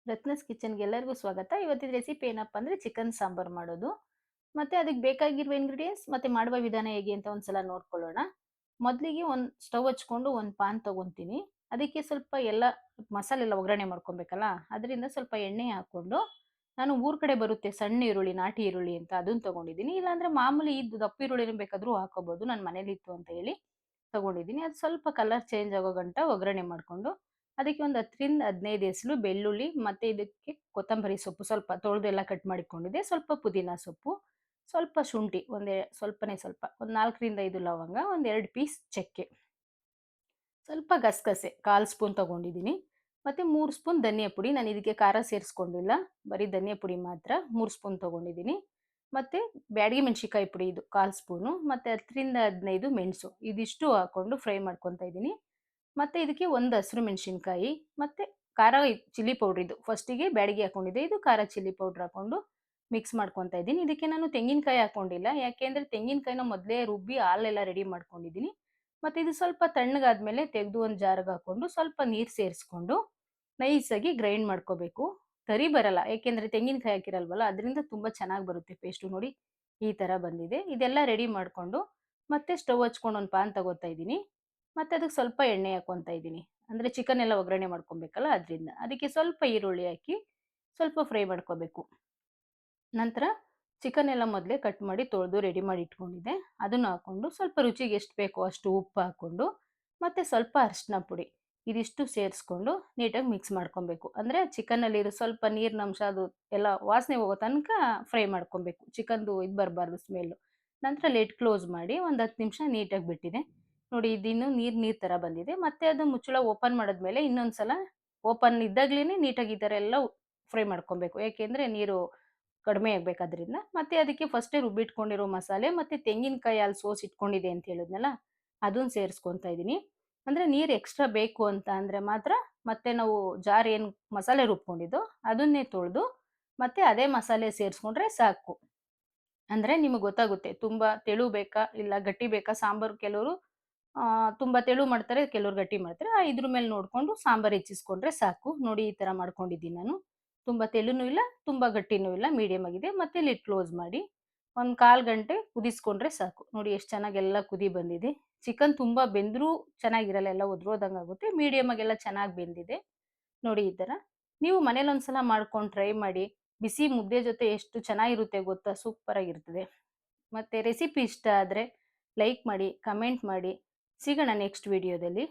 ರತ್ನಸ್ ಕಿಚನ್‌ಗೆ ಎಲ್ಲರಿಗೂ ಸ್ವಾಗತ. ಇವತ್ತಿನ ರೆಸಿಪಿ ಏನಪ್ಪಾ ಅಂದ್ರೆ ಚಿಕನ್ ಸಾಂಬಾರ್ ಮಾಡೋದು. ಮತ್ತೆ ಅದಕ್ಕೆ ಬೇಕಾಗಿರುವ ಇಂಗ್ರೀಡಿಯೆಂಟ್ಸ್ ಮತ್ತೆ ಮಾಡುವ ವಿಧಾನ ಹೇಗೆ ಅಂತ ಒಂದ್ಸಲ ನೋಡ್ಕೊಳ್ಳೋಣ. ಮೊದಲಿಗೆ ಒಂದು ಸ್ಟವ್ ಹಚ್ಕೊಂಡು ಒಂದು ಪಾನ್ ತಗೊಂತೀನಿ. ಅದಕ್ಕೆ ಸ್ವಲ್ಪ ಮಸಾಲೆ ಎಲ್ಲ ಒಗ್ಗರಣೆ ಮಾಡ್ಕೊಬೇಕಲ್ಲ. ಅದರಿಂದ ಸ್ವಲ್ಪ ಎಣ್ಣೆ ಹಾಕೊಂಡು ನಾನು ಊರ್ ಕಡೆ ಬರುತ್ತೆ ಸಣ್ಣ ಈರುಳ್ಳಿ, ನಾಟಿ ಈರುಳ್ಳಿ ಅಂತ ಅದನ್ನ ತಗೊಂಡಿದ್ದೀನಿ. ಇಲ್ಲಾಂದ್ರೆ ಮಾಮೂಲಿ ಇದ್ದು ದಪ್ಪ ಈರುಳ್ಳಿನ ಬೇಕಾದ್ರೂ ಹಾಕೋಬಹುದು. ನನ್ನ ಮನೇಲಿತ್ತು ಅಂತ ಹೇಳಿ ತಗೊಂಡಿದ್ದೀನಿ. ಅದು ಸ್ವಲ್ಪ ಕಲರ್ ಚೇಂಜ್ ಆಗೋ ಗಂಟ ಒಗ್ಗರಣೆ ಮಾಡ್ಕೊಂಡು ಅದಕ್ಕೆ ಒಂದು 10ರಿಂದ 15 ಎಸಳು ಬೆಳ್ಳುಳ್ಳಿ ಮತ್ತೆ ಇದಕ್ಕೆ ಕೊತ್ತಂಬರಿ ಸೊಪ್ಪು ಸ್ವಲ್ಪ ತೊಳೆದು ಎಲ್ಲ ಕಟ್ ಮಾಡಿಕೊಂಡಿದ್ದೆ. ಸ್ವಲ್ಪ ಪುದೀನ ಸೊಪ್ಪು, ಸ್ವಲ್ಪ ಶುಂಠಿ ಸ್ವಲ್ಪನೇ ಸ್ವಲ್ಪ ಒಂದು 4ರಿಂದ 5 ಲವಂಗ, ಒಂದು 2 ಪೀಸ್ ಚಕ್ಕೆ, ಸ್ವಲ್ಪ ಗಸಗಸೆ 1/4 ಸ್ಪೂನ್ ತಗೊಂಡಿದ್ದೀನಿ. ಮತ್ತೆ 3 ಸ್ಪೂನ್ ಧನಿಯಾ ಪುಡಿ. ನಾನು ಇದಕ್ಕೆ ಖಾರ ಸೇರಿಸ್ಕೊಂಡಿಲ್ಲ. ಬರೀ ಧನಿಯಾ ಪುಡಿ ಮಾತ್ರ 3 ಸ್ಪೂನ್ ತಗೊಂಡಿದ್ದೀನಿ. ಮತ್ತೆ ಬ್ಯಾಡಗಿ ಮೆಣಸಿನಕಾಯಿ ಪುಡಿ ಇದು 1/4 ಸ್ಪೂನು. ಮತ್ತೆ 10ರಿಂದ 15 ಮೆಣಸು. ಇದಿಷ್ಟು ಹಾಕೊಂಡು ಫ್ರೈ ಮಾಡ್ಕೊತಾ ಇದ್ದೀನಿ. ಮತ್ತೆ ಇದಕ್ಕೆ ಒಂದು ಹಸಿರು ಮೆಣಸಿನಕಾಯಿ ಮತ್ತೆ ಖಾರ ಚಿಲ್ಲಿ ಪೌಡರ್ ಇದು ಫಸ್ಟಿಗೆ ಬ್ಯಾಡಗಿ ಹಾಕೊಂಡಿದ್ದೆ. ಇದು ಖಾರ ಚಿಲ್ಲಿ ಪೌಡರ್ ಹಾಕೊಂಡು ಮಿಕ್ಸ್ ಮಾಡ್ಕೊತಾ ಇದ್ದೀನಿ. ಇದಕ್ಕೆ ನಾನು ತೆಂಗಿನಕಾಯಿ ಹಾಕೊಂಡಿಲ್ಲ. ಯಾಕೆಂದ್ರೆ ತೆಂಗಿನಕಾಯಿನ ಮೊದಲೇ ರುಬ್ಬಿ ಹಾಲೆಲ್ಲ ರೆಡಿ ಮಾಡ್ಕೊಂಡಿದ್ದೀನಿ. ಮತ್ತೆ ಇದು ಸ್ವಲ್ಪ ತಣ್ಣಗಾದ್ಮೇಲೆ ತೆಗೆದು ಒಂದು ಜಾರ್ಗೆ ಹಾಕೊಂಡು ಸ್ವಲ್ಪ ನೀರು ಸೇರಿಸ್ಕೊಂಡು ನೈಸಾಗಿ ಗ್ರೈಂಡ್ ಮಾಡ್ಕೋಬೇಕು. ತರಿ ಬರಲ್ಲ ಯಾಕೆಂದ್ರೆ ತೆಂಗಿನಕಾಯಿ ಹಾಕಿರಲ್ವಲ್ಲ, ಅದರಿಂದ ತುಂಬಾ ಚೆನ್ನಾಗಿ ಬರುತ್ತೆ ಪೇಸ್ಟು. ನೋಡಿ ಈ ತರ ಬಂದಿದೆ. ಇದೆಲ್ಲ ರೆಡಿ ಮಾಡ್ಕೊಂಡು ಮತ್ತೆ ಸ್ಟವ್ ಹಚ್ಕೊಂಡು ಒಂದು ಪಾನ್ ತಗೋತಾ ಇದ್ದೀನಿ. ಮತ್ತೆ ಅದಕ್ಕೆ ಸ್ವಲ್ಪ ಎಣ್ಣೆ ಹಾಕೊಂತ ಇದ್ದೀನಿ. ಅಂದ್ರೆ ಚಿಕನ್ ಎಲ್ಲ ಒಗ್ಗರಣೆ ಮಾಡ್ಕೊಬೇಕಲ್ಲ ಅದರಿಂದ. ಅದಕ್ಕೆ ಸ್ವಲ್ಪ ಈರುಳ್ಳಿ ಹಾಕಿ ಸ್ವಲ್ಪ ಫ್ರೈ ಮಾಡ್ಕೋಬೇಕು. ನಂತರ ಚಿಕನ್ ಎಲ್ಲ ಮೊದಲೇ ಕಟ್ ಮಾಡಿ ತೊಳೆದು ರೆಡಿ ಮಾಡಿ ಇಟ್ಕೊಂಡಿದ್ದೆ. ಅದನ್ನು ಹಾಕೊಂಡು ಸ್ವಲ್ಪ ರುಚಿಗೆ ಎಷ್ಟು ಬೇಕೋ ಅಷ್ಟು ಉಪ್ಪು ಹಾಕೊಂಡು ಮತ್ತೆ ಸ್ವಲ್ಪ ಅರಿಶಿನ ಪುಡಿ ಇದಿಷ್ಟು ಸೇರಿಸ್ಕೊಂಡು ನೀಟಾಗಿ ಮಿಕ್ಸ್ ಮಾಡ್ಕೊಬೇಕು. ಅಂದ್ರೆ ಚಿಕನ್ನಲ್ಲಿರೋ ಸ್ವಲ್ಪ ನೀರಿನ ಅಂಶ ಅದು ಎಲ್ಲ ವಾಸನೆ ಹೋಗೋ ತನಕ ಫ್ರೈ ಮಾಡ್ಕೊಬೇಕು. ಚಿಕನ್ದು ಇದು ಬರಬಾರ್ದು ಸ್ಮೆಲ್ಲು. ನಂತರ ಲಿಡ್ ಕ್ಲೋಸ್ ಮಾಡಿ ಒಂದು 10 ನಿಮಿಷ ನೀಟಾಗಿ ಬಿಟ್ಟಿದೆ. ನೋಡಿ ಇದಿನ್ನು ನೀರು ಥರ ಬಂದಿದೆ. ಮತ್ತೆ ಅದು ಮುಚ್ಚಳ ಓಪನ್ ಮಾಡಿದ್ಮೇಲೆ ಇನ್ನೊಂದ್ಸಲ ಓಪನ್ ಇದ್ದಾಗ್ಲೇನೆ ನೀಟಾಗಿ ಈ ಥರ ಎಲ್ಲ ಫ್ರೈ ಮಾಡ್ಕೊಬೇಕು. ಯಾಕೆಂದ್ರೆ ನೀರು ಕಡಿಮೆ ಆಗ್ಬೇಕು ಅದರಿಂದ. ಮತ್ತೆ ಅದಕ್ಕೆ ಫಸ್ಟೇ ರುಬ್ಬಿಟ್ಕೊಂಡಿರೋ ಮಸಾಲೆ ಮತ್ತೆ ತೆಂಗಿನಕಾಯಿ ಹಾಲು ಸೋಸಿ ಇಟ್ಕೊಂಡಿದೆ ಅಂತ ಹೇಳಿದ್ನಲ್ಲ, ಅದನ್ನ ಸೇರಿಸ್ಕೊಂತಾ ಇದ್ದೀನಿ. ಅಂದ್ರೆ ನೀರು ಎಕ್ಸ್ಟ್ರಾ ಬೇಕು ಅಂತ ಅಂದ್ರೆ ಮಾತ್ರ ಮತ್ತೆ ನಾವು ಜಾರ್ ಏನು ಮಸಾಲೆ ರುಬ್ಕೊಂಡಿದ್ದೋ ಅದನ್ನೇ ತೊಳೆದು ಮತ್ತೆ ಅದೇ ಮಸಾಲೆ ಸೇರಿಸ್ಕೊಂಡ್ರೆ ಸಾಕು. ಅಂದ್ರೆ ನಿಮಗೆ ಗೊತ್ತಾಗುತ್ತೆ ತುಂಬಾ ತೆಳು ಬೇಕಾ ಇಲ್ಲ ಗಟ್ಟಿ ಬೇಕಾ ಸಾಂಬಾರು. ಕೆಲವರು ತುಂಬಾ ತೆಳು ಮಾಡ್ತಾರೆ, ಕೆಲವ್ರು ಗಟ್ಟಿ ಮಾಡ್ತಾರೆ. ಇದ್ರ ಮೇಲೆ ನೋಡ್ಕೊಂಡು ಸಾಂಬಾರು ಹೆಚ್ಚಿಸ್ಕೊಂಡ್ರೆ ಸಾಕು. ನೋಡಿ ಈ ತರ ಮಾಡ್ಕೊಂಡಿದ್ದೀನಿ ನಾನು. ತುಂಬಾ ತೆಳುನೂ ಇಲ್ಲ, ತುಂಬಾ ಗಟ್ಟಿನೂ ಇಲ್ಲ, ಮೀಡಿಯಂ ಆಗಿದೆ. ಮತ್ತೆ ಲಿಡ್ ಕ್ಲೋಸ್ ಮಾಡಿ ಒಂದು 1/4 ಗಂಟೆ ಕುದಿಸ್ಕೊಂಡ್ರೆ ಸಾಕು. ನೋಡಿ ಎಷ್ಟು ಚೆನ್ನಾಗಿ ಎಲ್ಲ ಕುದಿ ಬಂದಿದೆ. ಚಿಕನ್ ತುಂಬಾ ಬೆಂದ್ರೂ ಚೆನ್ನಾಗಿರಲ್ಲ, ಎಲ್ಲ ಉದ್ರೋದಂಗೆ ಆಗುತ್ತೆ. ಮೀಡಿಯಂ ಆಗೆಲ್ಲ ಚೆನ್ನಾಗಿ ಬೆಂದಿದೆ. ನೋಡಿ ಈ ತರ. ನೀವು ಮನೇಲಿ ಒಂದ್ಸಲ ಮಾಡ್ಕೊಂಡು ಟ್ರೈ ಮಾಡಿ. ಬಿಸಿ ಮುದ್ದೆ ಜೊತೆ ಎಷ್ಟು ಚೆನ್ನಾಗಿರುತ್ತೆ ಗೊತ್ತಾ? ಸೂಪರ್ ಆಗಿರ್ತದೆ. ಮತ್ತೆ ರೆಸಿಪಿ ಇಷ್ಟ ಆದ್ರೆ ಲೈಕ್ ಮಾಡಿ, ಕಮೆಂಟ್ ಮಾಡಿ. ಸಿಗೋಣ ನೆಕ್ಸ್ಟ್ ವಿಡಿಯೋದಲ್ಲಿ.